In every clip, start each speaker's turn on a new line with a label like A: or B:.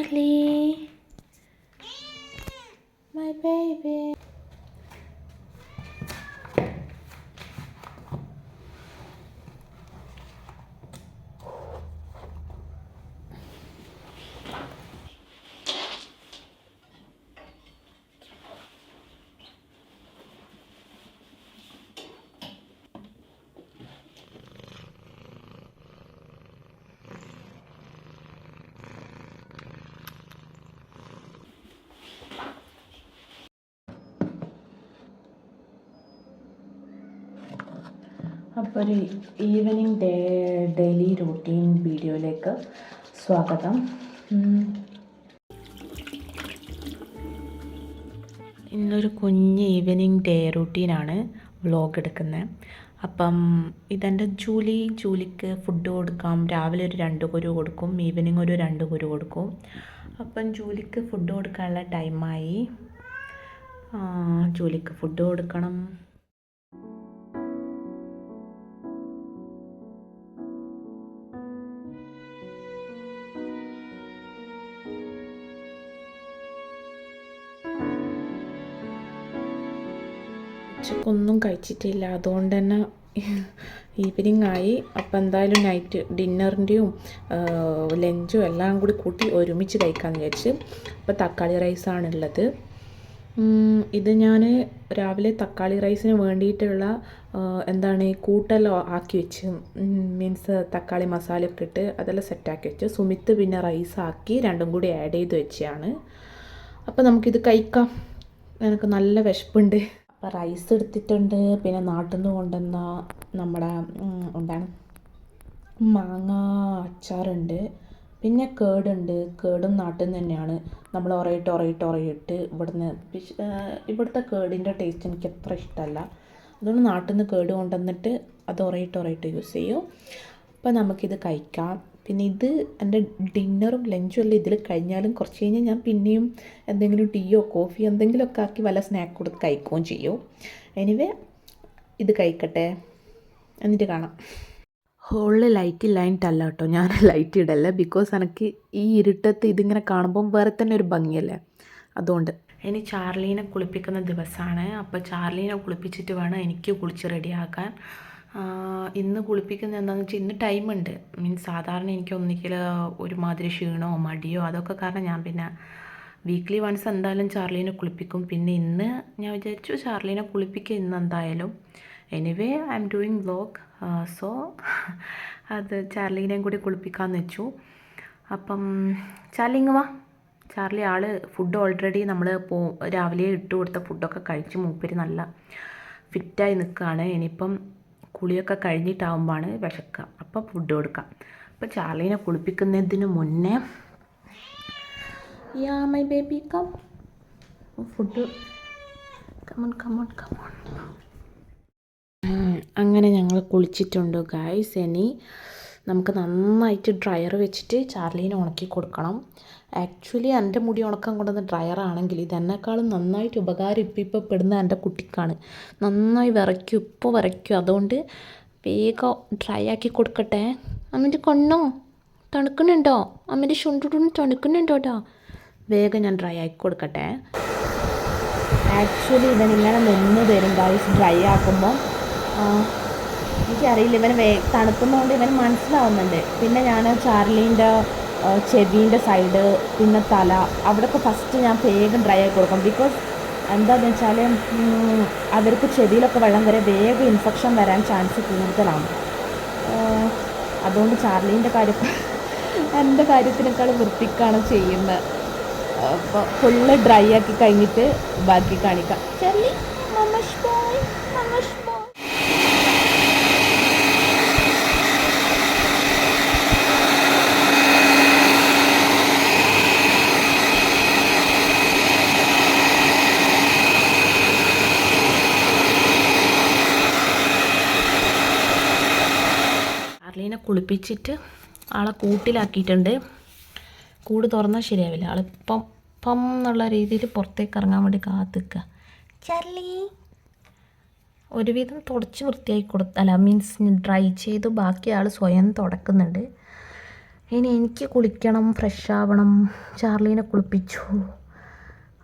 A: Charlie, my baby. അപ്പോൾ ഒരു evening daily routine വീഡിയോയിലേക്ക് സ്വാഗതം. ഇന്നൊരു കുഞ്ഞ് ഈവനിങ് ഡേ റൂട്ടീനാണ് വ്ളോഗ് എടുക്കുന്നത്. അപ്പം ഇതെൻ്റെ ജൂലിക്ക് ഫുഡ് കൊടുക്കാം. രാവിലെ ഒരു 2 കുരു കൊടുക്കും, ഈവനിങ് ഒരു 2 കുരു കൊടുക്കും. അപ്പം ജൂലിക്ക് ഫുഡ് കൊടുക്കാനുള്ള ടൈമായി. ജൂലിക്ക് ഫുഡ് കൊടുക്കണം. ഉച്ചക്കൊന്നും കഴിച്ചിട്ടില്ല, അതുകൊണ്ട് തന്നെ ഈവനിങ് ആയി. അപ്പോൾ എന്തായാലും നൈറ്റ് ഡിന്നറിൻ്റെയും ലഞ്ചും എല്ലാം കൂടി കൂട്ടി ഒരുമിച്ച് കഴിക്കാമെന്ന് വിചാരിച്ച്. അപ്പോൾ തക്കാളി റൈസാണുള്ളത്. ഇത് ഞാൻ രാവിലെ തക്കാളി റൈസിന് വേണ്ടിയിട്ടുള്ള കൂട്ടെല്ലാം ആക്കി വെച്ച്, മീൻസ് തക്കാളി മസാലയൊക്കെ ഇട്ട് അതെല്ലാം സെറ്റാക്കി വെച്ച്. സുമിത്ത് പിന്നെ റൈസാക്കി രണ്ടും കൂടി ആഡ് ചെയ്ത് വെച്ചാണ്. അപ്പോൾ നമുക്കിത് കഴിക്കാം. എനിക്ക് നല്ല വിശപ്പുണ്ട്. അപ്പോൾ റൈസ് എടുത്തിട്ടുണ്ട്. പിന്നെ നാട്ടിൽ നിന്ന് കൊണ്ടുവന്ന നമ്മുടെ മാങ്ങ അച്ചാറുണ്ട്. പിന്നെ കേടുണ്ട്. കേടും നാട്ടിൽ നിന്ന് തന്നെയാണ്. നമ്മൾ ഒറയിട്ട് ഇവിടുത്തെ കേടിൻ്റെ ടേസ്റ്റ് എനിക്ക് അത്ര ഇഷ്ടമല്ല. അതുകൊണ്ട് നാട്ടിൽ നിന്ന് കേട് കൊണ്ടുവന്നിട്ട് അത് ഒറയിട്ട് യൂസ് ചെയ്യും. അപ്പോൾ നമുക്കിത് കഴിക്കാം. പിന്നെ ഇത് എൻ്റെ ഡിന്നറും ലഞ്ചും എല്ലാം ഇതിൽ കഴിഞ്ഞാലും കുറച്ച് കഴിഞ്ഞാൽ ഞാൻ പിന്നെയും എന്തെങ്കിലും ടീയോ കോഫിയോ എന്തെങ്കിലുമൊക്കെ ആക്കി വല്ല സ്നാക്ക് കൊടുത്ത് കഴിക്കുകയും ചെയ്യും. എനിവേ ഇത് കഴിക്കട്ടെ, എന്നിട്ട് കാണാം. ഹോളിൽ ലൈറ്റ് ഇല്ലായിട്ടല്ല കേട്ടോ ഞാൻ ലൈറ്റ് ഇടല്ല. ബിക്കോസ് എനിക്ക് ഈ ഇരുട്ടത്ത് ഇതിങ്ങനെ കാണുമ്പം വേറെ തന്നെ ഒരു ഭംഗിയല്ലേ, അതുകൊണ്ട്. ഇനി ചാർലീനെ കുളിപ്പിക്കുന്ന ദിവസമാണ്. അപ്പോൾ ചാർലീനെ കുളിപ്പിച്ചിട്ട് വേണം എനിക്ക് കുളിച്ച് റെഡിയാക്കാൻ. ഇന്ന് കുളിപ്പിക്കുന്നത് എന്താണെന്ന് വെച്ചാൽ ഇന്ന് ടൈമുണ്ട്. മീൻസ് സാധാരണ എനിക്ക് ഒന്നിക്കൽ ഒരുമാതിരി ക്ഷീണമോ മടിയോ അതൊക്കെ കാരണം ഞാൻ പിന്നെ വീക്ക്ലി വൺസ് എന്തായാലും ചാർലീനെ കുളിപ്പിക്കും. പിന്നെ ഇന്ന് ഞാൻ വിചാരിച്ചു ചാർലീനെ കുളിപ്പിക്കുക ഇന്ന് എന്തായാലും. Anyway I am doing vlog, so അത് ചാർലീനെയും കൂടി കുളിപ്പിക്കാമെന്ന് വെച്ചു. അപ്പം ചാർലി ഇങ്ങ് വാ. ചാർലി ഫുഡ് ഓൾറെഡി നമ്മൾ രാവിലെ ഇട്ട് കൊടുത്ത ഫുഡൊക്കെ കഴിച്ച് മൂപ്പര് നല്ല ഫിറ്റായി നിൽക്കുകയാണ്. ഇനിയിപ്പം കുളിയൊക്കെ കഴിഞ്ഞിട്ടാവുമ്പോഴാണ് വിശക്കുക. അപ്പം ഫുഡ് കൊടുക്കാം. അപ്പം ചാർലീനെ കുളിപ്പിക്കുന്നതിന് മുന്നേ my baby come food come on. അങ്ങനെ ഞങ്ങൾ കുളിച്ചിട്ടുണ്ട് ഗായ്സ്. ഇനി നമുക്ക് നന്നായിട്ട് ഡ്രയർ വെച്ചിട്ട് ചാർലീനെ ഉണക്കി കൊടുക്കണം. ആക്ച്വലി എൻ്റെ മുടി ഉണക്കാൻ കൊണ്ടുവന്ന ഡ്രയറാണെങ്കിൽ ഇതെന്നെക്കാളും നന്നായിട്ട് ഉപകാരം ഇപ്പോൾ പെടുന്ന എൻ്റെ കുട്ടിക്കാണ്. നന്നായി വിറയ്ക്കും. അതുകൊണ്ട് വേഗം ഡ്രൈ ആക്കി കൊടുക്കട്ടെ. അമ്മൻ്റെ കണ്ണോ തണുക്കുന്നുണ്ടോ? അമ്മൻ്റെ ചുണ്ടിട്ടൊന്ന് തണുക്കുന്നുണ്ടോട്ടോ? വേഗം ഞാൻ ഡ്രൈ ആക്കി കൊടുക്കട്ടെ. ആക്ച്വലി ഇവനിങ്ങനെ നിന്ന് തരും ഗൈസ് ഡ്രൈ ആക്കുമ്പോൾ. എനിക്കറിയില്ല, ഇവന് തണുക്കുന്നതുകൊണ്ട് ഇവന് മനസ്സിലാവുന്നുണ്ട്. പിന്നെ ഞാൻ ചാർലീൻ്റെ ചെവീൻ്റെ സൈഡ് പിന്നെ തല അവിടെയൊക്കെ ഫസ്റ്റ് ഞാൻ വേഗം ഡ്രൈ ആക്കി കൊടുക്കും. ബിക്കോസ് എന്താണെന്ന് വെച്ചാൽ അവർക്ക് ചെവിയിലൊക്കെ വെള്ളം വരെ വേഗം ഇൻഫെക്ഷൻ വരാൻ ചാൻസ് കൂടുതലാണ്. അതുകൊണ്ട് ചാർലീൻ്റെ എൻ്റെ കാര്യത്തിനേക്കാൾ വൃത്തിക്കാണ് ചെയ്യുന്നത്. അപ്പോൾ ഫുള്ള് ഡ്രൈ ആക്കി കഴിഞ്ഞിട്ട് ബാക്കി കാണിക്കാം. Charlie മമ്മഷ് boy. ചാർലീനെ കുളിപ്പിച്ചിട്ട് ആളെ കൂട്ടിലാക്കിയിട്ടുണ്ട്. കൂട് തുറന്നാൽ ശരിയാവില്ല. ആളിപ്പം എന്നുള്ള രീതിയിൽ പുറത്തേക്ക് ഇറങ്ങാൻ വേണ്ടി കാത്തിക്കുക. ചാർലി ഒരുവിധം തുടച്ച് വൃത്തിയാക്കി മീൻസ് ഡ്രൈ ചെയ്തു ബാക്കി ആൾ സ്വയം തുടക്കുന്നുണ്ട്. ഇനി എനിക്ക് കുളിക്കണം, ഫ്രഷ് ആവണം. ചാർലീനെ കുളിപ്പിച്ചു.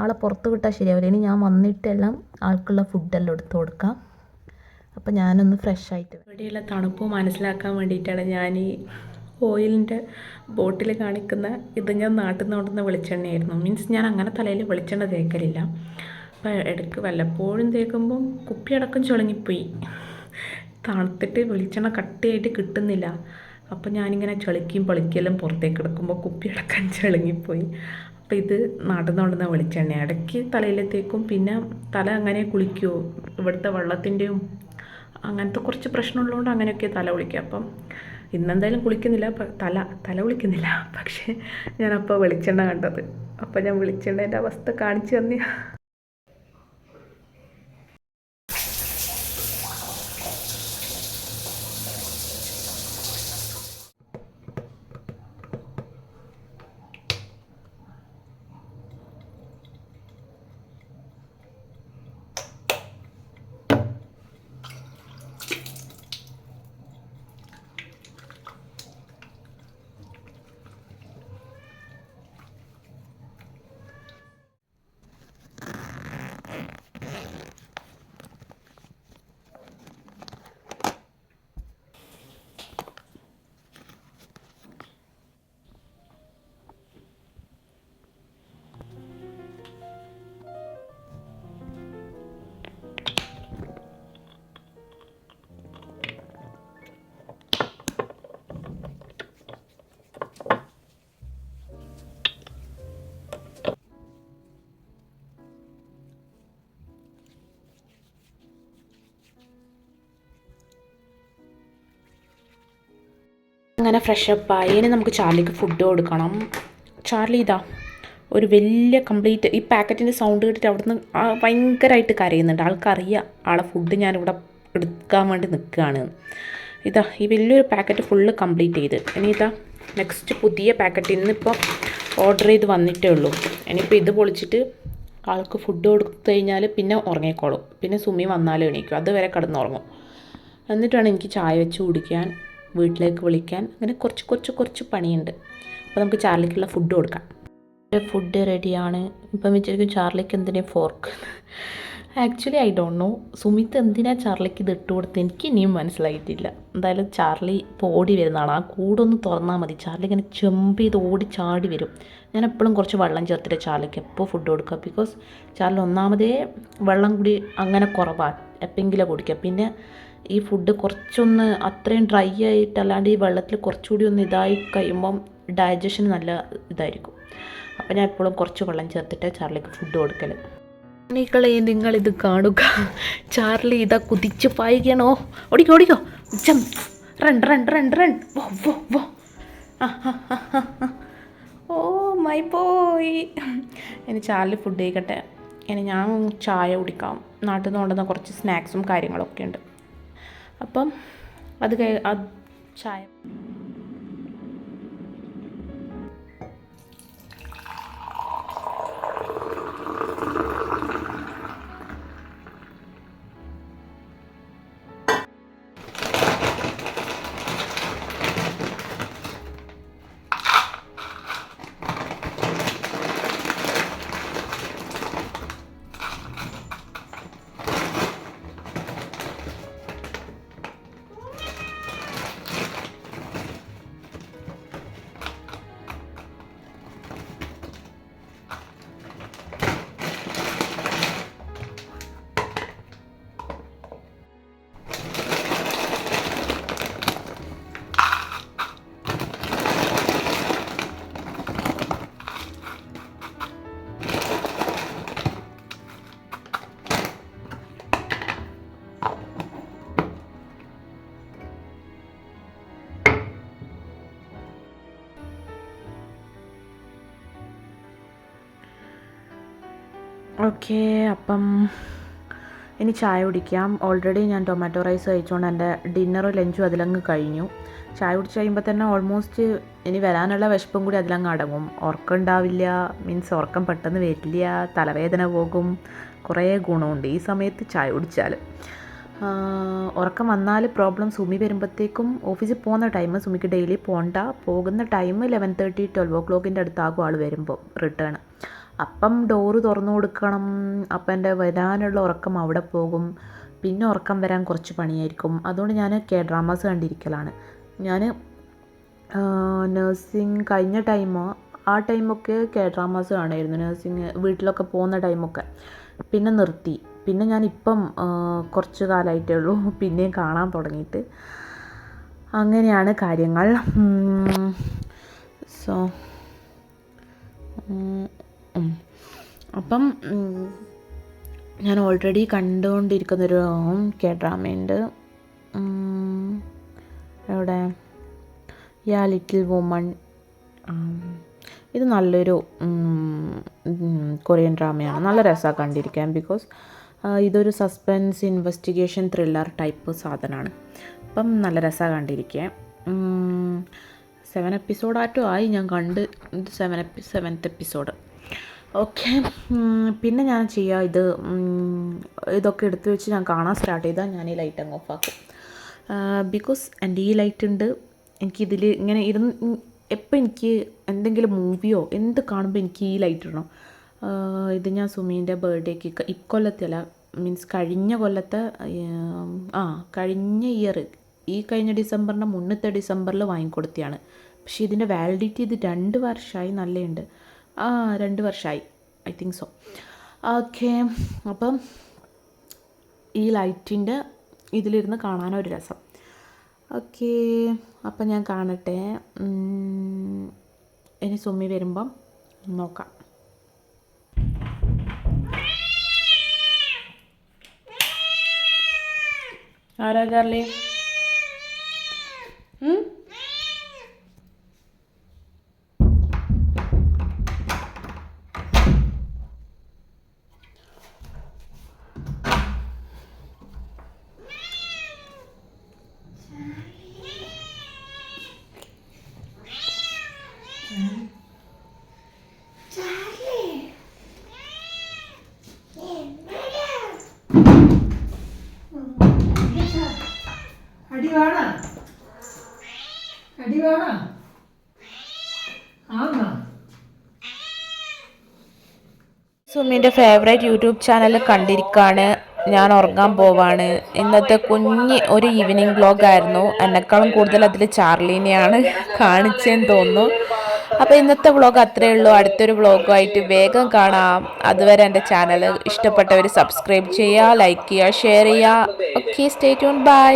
A: ആളെ പുറത്ത് വിട്ടാൽ ശരിയാവില്ല. ഇനി ഞാൻ വന്നിട്ടെല്ലാം ആൾക്കുള്ള ഫുഡെല്ലാം എടുത്ത് കൊടുക്കാം. അപ്പം ഞാനൊന്ന് ഫ്രഷ് ആയിട്ട് ഇവിടെയുള്ള തണുപ്പ് മനസ്സിലാക്കാൻ വേണ്ടിയിട്ടാണ് ഞാൻ ഈ ഓയിലിൻ്റെ ബോട്ടിൽ കാണിക്കുന്ന ഇത്. ഞാൻ നാട്ടിൽ നിന്ന് കൊണ്ടുവന്ന വെളിച്ചെണ്ണയായിരുന്നു. മീൻസ് ഞാൻ അങ്ങനെ തലയിൽ വെളിച്ചെണ്ണ തേക്കലില്ല. അപ്പം ഇടയ്ക്ക് വല്ലപ്പോഴും തേക്കുമ്പം കുപ്പിയടക്കം ചുളുങ്ങിപ്പോയി. തണുത്തിട്ട് വെളിച്ചെണ്ണ കട്ടിയായിട്ട് കിട്ടുന്നില്ല. അപ്പം ഞാനിങ്ങനെ ചളിക്കും പൊളിക്കെല്ലാം പുറത്തേക്ക് എടുക്കുമ്പോൾ കുപ്പിയടക്കം ചളുങ്ങിപ്പോയി. അപ്പോൾ ഇത് നാട്ടിൽ നിന്ന് കൊണ്ടുവന്ന വെളിച്ചെണ്ണ ഇടയ്ക്ക് തലയിൽ തേക്കും. പിന്നെ തല അങ്ങനെ കുളിക്കുമോ, ഇവിടുത്തെ വെള്ളത്തിൻ്റെയും അങ്ങനത്തെ കുറച്ച് പ്രശ്നമുള്ളതുകൊണ്ട് അങ്ങനെയൊക്കെ തല കുളിക്കുക. അപ്പം ഇന്നെന്തായാലും കുളിക്കുന്നില്ല, തല കുളിക്കുന്നില്ല. പക്ഷേ ഞാനപ്പോൾ വെളിച്ചെണ്ണ കണ്ടത്. അപ്പം ഞാൻ വെളിച്ചെണ്ണേൻ്റെ അവസ്ഥ കാണിച്ചു തന്നെ. അങ്ങനെ ഫ്രഷപ്പായി. ഇനി നമുക്ക് ചാർലിക്ക് ഫുഡ് കൊടുക്കണം. ചാർലി ഇതാ ഒരു വലിയ കംപ്ലീറ്റ് ഈ പാക്കറ്റിൻ്റെ സൗണ്ട് കേട്ടിട്ട് അവിടുന്ന് ഭയങ്കരമായിട്ട് കരയുന്നുണ്ട്. ആൾക്കറിയാം ആളെ ഫുഡ് ഞാനിവിടെ എടുക്കാൻ വേണ്ടി നിൽക്കുകയാണ്. ഇതാ ഈ വലിയൊരു പാക്കറ്റ് ഫുള്ള് കംപ്ലീറ്റ് ചെയ്ത്. ഇനി ഇതാ നെക്സ്റ്റ് പുതിയ പാക്കറ്റ് ഇന്നിപ്പോൾ ഓർഡർ ചെയ്ത് വന്നിട്ടേ ഉള്ളൂ. ഇനിയിപ്പോൾ ഇത് പൊളിച്ചിട്ട് ആൾക്ക് ഫുഡ് കൊടുത്തു കഴിഞ്ഞാൽ പിന്നെ ഉറങ്ങിക്കോളും. പിന്നെ സുമി വന്നാലും എണീക്കും. അതുവരെ കിടന്നുറങ്ങും. എന്നിട്ടാണ് എനിക്ക് ചായ വെച്ച് കുടിക്കാൻ, വീട്ടിലേക്ക് വിളിക്കാൻ, അങ്ങനെ കുറച്ച് പണിയുണ്ട്. അപ്പോൾ നമുക്ക് ചാർലിക്കുള്ള ഫുഡ് കൊടുക്കാം. ഫുഡ് റെഡിയാണ്. ഇപ്പം വിചാരിക്കും ചാർലിക്ക് എന്തിനാ fork. Actually I don't know Sumith എന്തിനാ ചാർലിക്ക് ഇത് ഇട്ട് കൊടുത്ത് എനിക്ക് ഇനിയും മനസ്സിലായിട്ടില്ല. എന്തായാലും ചാർലി ഇപ്പോൾ ഓടി വരുന്നതാണ്. ആ കൂടൊന്ന് തുറന്നാൽ മതി. ചാർലി ഇങ്ങനെ ജമ്പ് ചെയ്ത് ഓടി ചാടി വരും. ഞാൻ എപ്പോഴും കുറച്ച് വെള്ളം ചേർത്തിട്ട് ചാർലിക്ക് എപ്പോൾ ഫുഡ് കൊടുക്കുക. ബിക്കോസ് ചാർലി ഒന്നാമതേ വെള്ളം കൂടി അങ്ങനെ കുറവാണ്, എപ്പോഴെങ്കിലും കുടിക്കുക. പിന്നെ ഈ ഫുഡ് കുറച്ചൊന്ന് അത്രയും ഡ്രൈ ആയിട്ട് അല്ലാണ്ട് ഈ വെള്ളത്തിൽ കുറച്ചുകൂടി ഒന്ന് ഇതായി കഴിയുമ്പം ഡൈജഷൻ നല്ല ഇതായിരിക്കും. അപ്പോൾ ഞാൻ എപ്പോഴും കുറച്ച് വെള്ളം ചേർത്തിട്ട് ചാർലിക്ക് ഫുഡ് കൊടുക്കൽ. മക്കളെ നിങ്ങളിത് കാണുക. ചാർലി ഇതാ കുതിച്ച് പായുകയാണോ. ഓടിക്കോ run whoa whoa whoa. Oh my boy. ഇനി ചാർലി ഫുഡ് കഴിക്കട്ടെ. ഇനി ഞാൻ ചായ കുടിക്കാം. നാട്ടിൽ നിന്ന് കൊണ്ടുവന്ന കുറച്ച് സ്നാക്സും കാര്യങ്ങളൊക്കെ ഉണ്ട്. അപ്പം അത് ചായ. ഓക്കെ, അപ്പം ഇനി ചായ കുടിക്കാം. ഓൾറെഡി ഞാൻ ടൊമാറ്റോ റൈസ് കഴിച്ചുകൊണ്ട് എൻ്റെ ഡിന്നറും ലഞ്ചും അതിലങ്ങ് കഴിഞ്ഞു. ചായ കുടിച്ച് കഴിയുമ്പോൾ തന്നെ ഓൾമോസ്റ്റ് ഇനി വരാനുള്ള വിശപ്പും കൂടി അതിലങ്ങ് അടങ്ങും. ഉറക്കം ഉണ്ടാവില്ല, മീൻസ് ഉറക്കം പെട്ടെന്ന് വരില്ല, തലവേദന പോകും, കുറേ ഗുണമുണ്ട് ഈ സമയത്ത് ചായ കുടിച്ചാൽ. ഉറക്കം വന്നാൽ പ്രോബ്ലം. സുമി വരുമ്പോഴത്തേക്കും ഓഫീസിൽ പോകുന്ന ടൈം സുമിക്ക് ഡെയിലി പോകണ്ട, പോകുന്ന ടൈം 11:30 12 o'clock അടുത്താകും ആൾ വരുമ്പോൾ റിട്ടേൺ. അപ്പം ഡോറ് തുറന്നു കൊടുക്കണം. അപ്പം എൻ്റെ വരാനുള്ള ഉറക്കം അവിടെ പോകും. പിന്നെ ഉറക്കം വരാൻ കുറച്ച് പണിയായിരിക്കും. അതുകൊണ്ട് ഞാൻ ഡ്രാമാസ് കണ്ടിരിക്കലാണ്. ഞാൻ നഴ്സിംഗ് കഴിഞ്ഞ ടൈമോ ആ ടൈമൊക്കെ ഡ്രാമാസ് കാണുമായിരുന്നു. നഴ്സിംഗ് വീട്ടിലൊക്കെ പോകുന്ന ടൈമൊക്കെ. പിന്നെ നിർത്തി. പിന്നെ ഞാനിപ്പം കുറച്ച് കാലമായിട്ടേ ഉള്ളൂ പിന്നെയും കാണാൻ തുടങ്ങിയിട്ട്. അങ്ങനെയാണ് കാര്യങ്ങൾ. സോ അപ്പം ഞാൻ ഓൾറെഡി കണ്ടുകൊണ്ടിരിക്കുന്നൊരു ഡ്രാമയുണ്ട്. എവിടെ ലിറ്റിൽ വുമൺ. ഇത് നല്ലൊരു കൊറിയൻ ഡ്രാമയാണ്. നല്ല രസമാണ് കണ്ടിരിക്കാൻ. ബിക്കോസ് ഇതൊരു സസ്പെൻസ് ഇൻവെസ്റ്റിഗേഷൻ ത്രില്ലർ ടൈപ്പ് സാധനമാണ്. അപ്പം നല്ല രസമാണ് കണ്ടിരിക്കാൻ. 7 എപ്പിസോഡായിട്ടും ആയി ഞാൻ കണ്ട്. ഇത് 7th എപ്പിസോഡ്. ഓക്കെ. പിന്നെ ഞാൻ ചെയ്യുക ഇതൊക്കെ എടുത്തു വെച്ച് ഞാൻ കാണാൻ സ്റ്റാർട്ട് ചെയ്താൽ ഞാൻ ഈ ലൈറ്റ് അങ്ങ് ഓഫാക്കും. ബിക്കോസ് എൻ്റെ ഈ ലൈറ്റ് ഉണ്ട്. എനിക്കിതിൽ ഇങ്ങനെ എപ്പോൾ എനിക്ക് എന്തെങ്കിലും മൂവിയോ എന്ത് കാണുമ്പോൾ എനിക്ക് ഈ ലൈറ്റ് ഇടണം. ഇത് ഞാൻ സുമീൻ്റെ ബർത്ത്ഡേക്ക് ഇക്കൊല്ലത്തല്ല, മീൻസ് കഴിഞ്ഞ കൊല്ലത്തെ കഴിഞ്ഞ ഇയർ കഴിഞ്ഞ ഡിസംബറിൻ്റെ മുന്നത്തെ ഡിസംബറിൽ വാങ്ങിക്കൊടുത്തതാണ്. പക്ഷേ ഇതിൻ്റെ വാലിഡിറ്റി ഇത് 2 വർഷമായി. നല്ലതുണ്ട്. 2 വർഷമായി, ഐ തിങ്ക് സോ. ഓക്കെ. അപ്പം ഈ ലൈറ്റിൻ്റെ ഇതിലിരുന്ന് കാണാനൊരു രസം. ഓക്കെ. അപ്പം ഞാൻ കാണട്ടെ. ഇനി സുമി വരുമ്പം നോക്കാം. ആരാ ചാർലി? സുമിൻ്റെ ഫേവറേറ്റ് യൂട്യൂബ് ചാനൽ കണ്ടിരിക്കുകയാണ്. ഞാൻ ഉറങ്ങാൻ പോവാണ്. ഇന്നത്തെ കുഞ്ഞ് ഒരു ഈവനിങ് വ്ലോഗായിരുന്നു. എന്നെക്കാളും കൂടുതൽ അതിൽ ചാർലീനെയാണ് കാണിച്ചതെന്ന് തോന്നുന്നു. അപ്പോൾ ഇന്നത്തെ വ്ലോഗ് അത്രയേ ഉള്ളൂ. അടുത്തൊരു വ്ലോഗുമായിട്ട് വേഗം കാണാം. അതുവരെ എൻ്റെ ചാനൽ ഇഷ്ടപ്പെട്ടവർ സബ്സ്ക്രൈബ് ചെയ്യുക, ലൈക്ക് ചെയ്യുക, ഷെയർ ചെയ്യുക. Okay, stay tune. ബൈ.